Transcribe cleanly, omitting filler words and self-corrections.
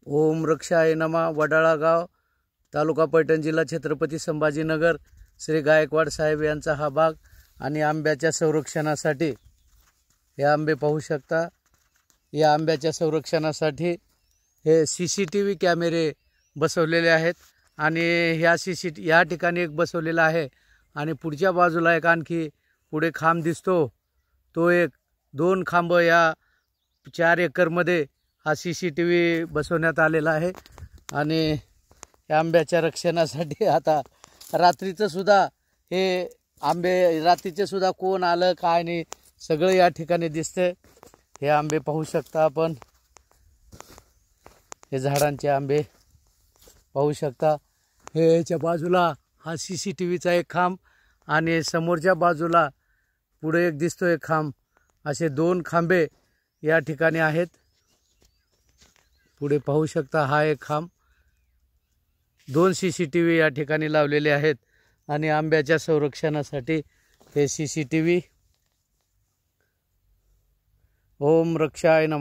ओम रक्षाय नमः. वडाळा गाव, तालुका पैठण, जिल्हा छत्रपती संभाजीनगर. श्री गायकवाड साहेब यांचा हा बाग आणि आंब्याच्या संरक्षणासाठी हे आंबे पाहू शकता. या आंब्याच्या संरक्षणासाठी हे CCTV कॅमेरे बसवलेले आहेत आणि या ठिकाणी एक बसवलेला आहे आणि पुढच्या बाजूला एक आणखी पुढे खांब दिसतो. तो एक 2 खांब या 4 एकरमध्ये हा CCTV बसवण्यात आलेला आहे. आणि या आंब्याच्या रक्षणासाठी आता रात्रीचं सुद्धा हे आंबे रात्रीचे सुद्धा कोण आलं काय नाही सगळं या ठिकाणी दिसते. हे आंबे पाहू शकता आपण. हे झाडांचे आंबे पाहू शकता. हे याच्या बाजूला हा CCTVचा एक खांब आणि समोरच्या बाजूला पुढे एक दिसतो एक खांब. असे 2 खांबे या ठिकाणी आहेत. पुढे पाहू शकता हा एक खांब. 2 CCTV या ठिकाणी लावलेले आहेत आणि आंब्याच्या संरक्षणासाठी हे CCTV. ओम रक्षाय नमः.